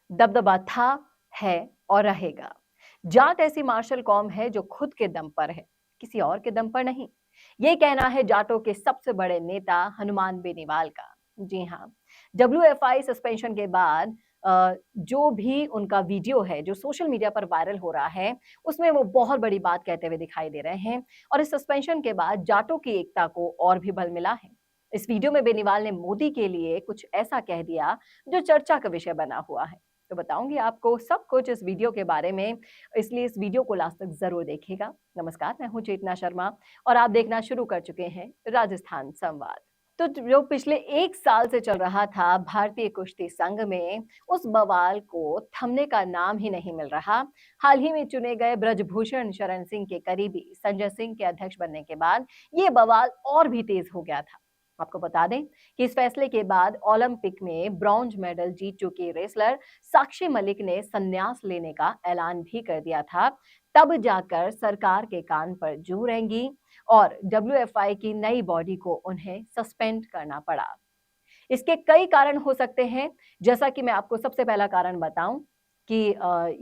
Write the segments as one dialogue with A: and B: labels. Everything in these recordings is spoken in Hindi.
A: दबदबा था, है और रहेगा। जाट ऐसी मार्शल कौम है जो खुद के दम पर है, किसी और के दम पर नहीं। ये कहना है जाटों के सबसे बड़े नेता हनुमान बेनीवाल का। जी हाँ, डब्ल्यूएफआई सस्पेंशन के बाद जो भी उनका वीडियो है जो सोशल मीडिया पर वायरल हो रहा है, उसमें वो बहुत बड़ी बात कहते हुए दिखाई दे रहे हैं और इस सस्पेंशन के बाद जाटों की एकता को और भी बल मिला है। इस वीडियो में बेनीवाल ने मोदी के लिए कुछ ऐसा कह दिया जो चर्चा का विषय बना हुआ है। तो बताऊंगी आपको सब कुछ इस वीडियो के बारे में, इसलिए इस वीडियो को लास्ट तक जरूर देखिएगा। नमस्कार, मैं हूं चेतना शर्मा और आप देखना शुरू कर चुके हैं राजस्थान संवाद। तो जो पिछले 1 साल से चल रहा था भारतीय कुश्ती संघ में, उस बवाल को थमने का नाम ही नहीं मिल रहा। हाल ही में चुने गए ब्रजभूषण शरण सिंह के करीबी संजय सिंह के अध्यक्ष बनने के बाद ये बवाल और भी तेज हो गया था। आपको बता दें कि इस फैसले के बाद ओलंपिक में ब्रॉन्ज मेडल जीत चुकी रेसलर साक्षी मलिक ने संन्यास लेने का ऐलान भी कर दिया था। तब जाकर सरकार के कान पर जू रेंगी और डब्ल्यूएफआई की नई बॉडी को उन्हें सस्पेंड करना पड़ा। इसके कई कारण हो सकते हैं, जैसा कि मैं आपको सबसे पहला कारण बताऊं कि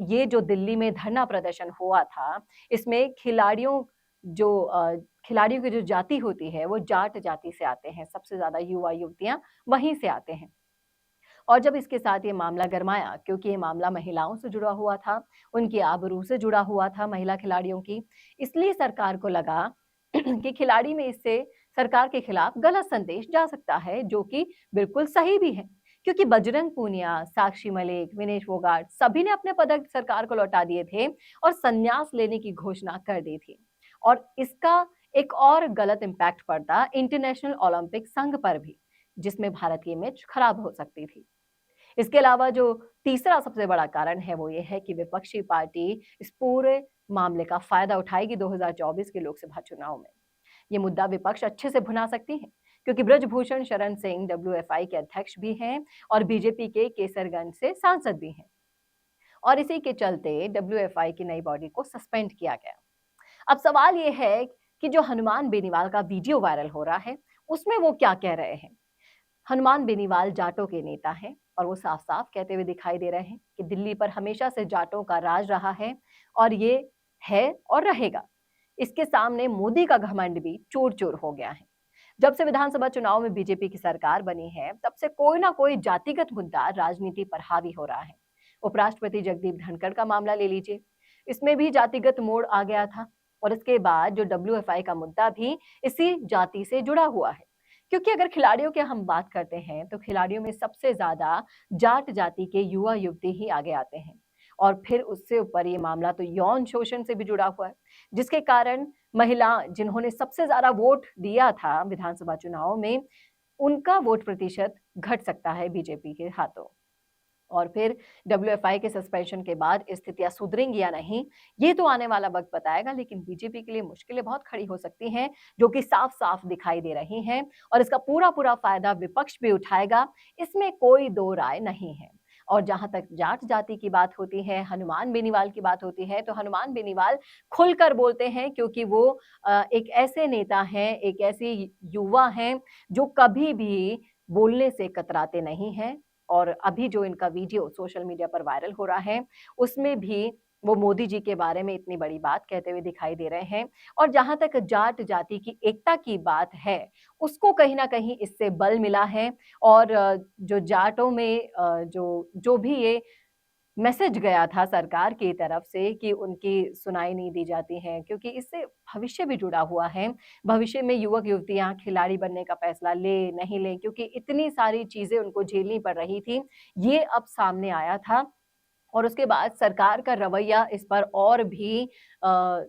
A: ये जो दिल्ली में धरना प्रदर्शन हुआ था, इसमें खिलाड़ियों की जो जाति होती है वो जाट जाति से आते हैं। सबसे ज्यादा युवा युवतियां वहीं से आते हैं। और जब इसके साथ ये मामला गरमाया, क्योंकि ये मामला महिलाओं से जुड़ा हुआ था, उनकी आबरू से जुड़ा हुआ था, महिला खिलाड़ियों की, इसलिए सरकार को लगा कि खिलाड़ी में इससे सरकार के खिलाफ गलत संदेश जा सकता है, जो कि बिल्कुल सही भी है। क्योंकि बजरंग पूनिया, साक्षी मलिक, विनेश फोगाट सभी ने अपने पदक सरकार को लौटा दिए थे और संन्यास लेने की घोषणा कर दी थी। और इसका एक और गलत इम्पैक्ट पड़ता इंटरनेशनल ओलंपिक संघ पर भी, जिसमें भारत की इमेज खराब हो सकती थी। इसके अलावा जो तीसरा सबसे बड़ा कारण है वो ये है कि विपक्षी पार्टी इस पूरे मामले का फायदा उठाएगी 2024 के लोकसभा चुनाव में। ये मुद्दा विपक्ष अच्छे से भुना सकती है, क्योंकि ब्रजभूषण शरण सिंह डब्ल्यूएफआई के अध्यक्ष भी हैं और बीजेपी के केसरगंज से सांसद भी हैं। और इसी के चलते डब्ल्यूएफआई की नई बॉडी को सस्पेंड किया गया। अब सवाल ये है कि जो हनुमान बेनीवाल का वीडियो वायरल हो रहा है, उसमें वो क्या कह रहे हैं। हनुमान बेनीवाल जाटों के नेता हैं और वो साफ साफ कहते हुए दिखाई दे रहे हैं कि दिल्ली पर हमेशा से जाटों का राज रहा है और ये है और रहेगा। इसके सामने मोदी का घमंड भी चूर चूर हो गया है। जब से विधानसभा चुनाव में बीजेपी की सरकार बनी है, तब से कोई ना कोई जातिगत मुद्दा राजनीति पर हावी हो रहा है। उपराष्ट्रपति जगदीप धनखड़ का मामला ले लीजिए, इसमें भी जातिगत मोड़ आ गया था। और इसके बाद जो डब्ल्यूएफआई का मुद्दा भी इसी जाति से जुड़ा हुआ है। क्योंकि अगर खिलाड़ियों की हम बात करते हैं, तो खिलाड़ियों में सबसे ज्यादा जाट जाति के युवा युवती ही आगे आते हैं। और फिर उससे ऊपर ये मामला तो यौन शोषण से भी जुड़ा हुआ है, जिसके कारण महिला जिन्होंने सबसे ज्यादा वोट दिया था विधानसभा चुनाव में, उनका वोट प्रतिशत घट सकता है बीजेपी के हाथों। और फिर डब्ल्यूएफआई के सस्पेंशन के बाद स्थितियां सुधरेंगी या नहीं, ये तो आने वाला वक्त बताएगा। लेकिन बीजेपी के लिए मुश्किलें बहुत खड़ी हो सकती हैं, जो कि साफ साफ दिखाई दे रही हैं। और इसका पूरा पूरा फायदा विपक्ष भी उठाएगा, इसमें कोई दो राय नहीं है। और जहां तक जाट जाति की बात होती है, हनुमान बेनीवाल की बात होती है, तो हनुमान बेनीवाल खुलकर बोलते हैं, क्योंकि वो एक ऐसे नेता हैं, एक ऐसे युवा हैं जो कभी भी बोलने से कतराते नहीं हैं। और अभी जो इनका वीडियो सोशल मीडिया पर वायरल हो रहा है, उसमें भी वो मोदी जी के बारे में इतनी बड़ी बात कहते हुए दिखाई दे रहे हैं। और जहां तक जाट जाति की एकता की बात है, उसको कहीं ना कहीं इससे बल मिला है। और जो जाटों में जो जो भी ये मैसेज गया था सरकार की तरफ से कि उनकी सुनाई नहीं दी जाती है, क्योंकि इससे भविष्य भी जुड़ा हुआ है। भविष्य में युवक युवतियां खिलाड़ी बनने का फैसला ले नहीं ले, क्योंकि इतनी सारी चीजें उनको झेलनी पड़ रही थी, ये अब सामने आया था। और उसके बाद सरकार का रवैया इस पर और भी अ,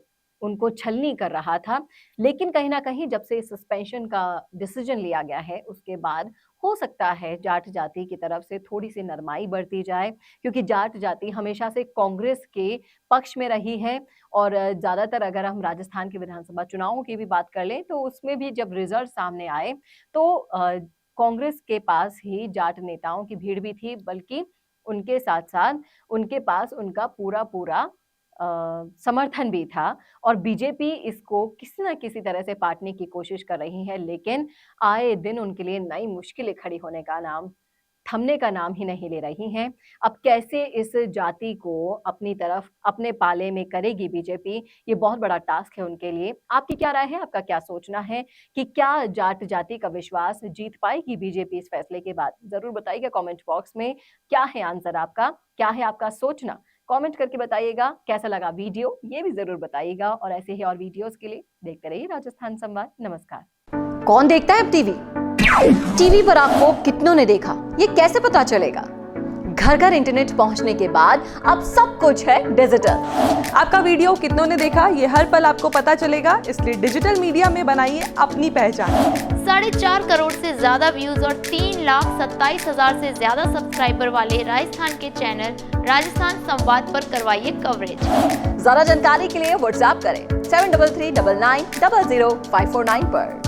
A: उनको छलनी कर रहा था। लेकिन कहीं न कहीं जब से सस्पेंशन का डिसीजन लिया गया है, उसके बाद हो सकता है जाट जाति की तरफ से थोड़ी-सी नरमाई बरती जाए, क्योंकि जाट जाति हमेशा से कांग्रेस के पक्ष में रही है। और ज़्यादातर अगर हम राजस्थान के विधानसभा चुनावों की भी बात कर लें, तो उसमें भी जब रिजल्ट सामने आए, तो कांग्रेस के पास ही जाट नेताओं की भीड़ भी थी, बल्कि उनके साथ-साथ उनके पास उनका पूरा-पूरा समर्थन भी था। और बीजेपी इसको किसी न किसी तरह से पाटने की कोशिश कर रही है, लेकिन आए दिन उनके लिए नई मुश्किलें खड़ी होने का नाम थमने का नाम ही नहीं ले रही हैं। अब कैसे इस जाति को अपनी तरफ अपने पाले में करेगी बीजेपी, ये बहुत बड़ा टास्क है उनके लिए। आपकी क्या राय है? आपका क्या सोचना है कि क्या जाट जाति का विश्वास जीत पाएगी बीजेपी इस फैसले के बाद? ज़रूर बताइएगा कमेंट बॉक्स में। क्या है आंसर आपका? क्या है आपका सोचना? कमेंट करके बताइएगा। कैसा लगा वीडियो ये भी ज़रूर बताइएगा और ऐसे ही और वीडियोस के लिए देखते रहिए राजस्थान संवाद। नमस्कार। कौन देखता है अब टीवी? टीवी पर आपको कितनों ने देखा, ये कैसे पता चलेगा? घर घर इंटरनेट पहुंचने के बाद अब सब कुछ है डिजिटल।
B: आपका वीडियो कितनों ने देखा ये हर पल आपको पता चलेगा, इसलिए डिजिटल मीडिया में बनाइए अपनी पहचान।
C: 4.5 करोड़ से ज्यादा व्यूज और 3,27,000 से ज्यादा सब्सक्राइबर वाले राजस्थान के चैनल राजस्थान संवाद पर करवाइए कवरेज।
A: ज्यादा जानकारी के लिए व्हाट्सएप करें 7339900549 पर।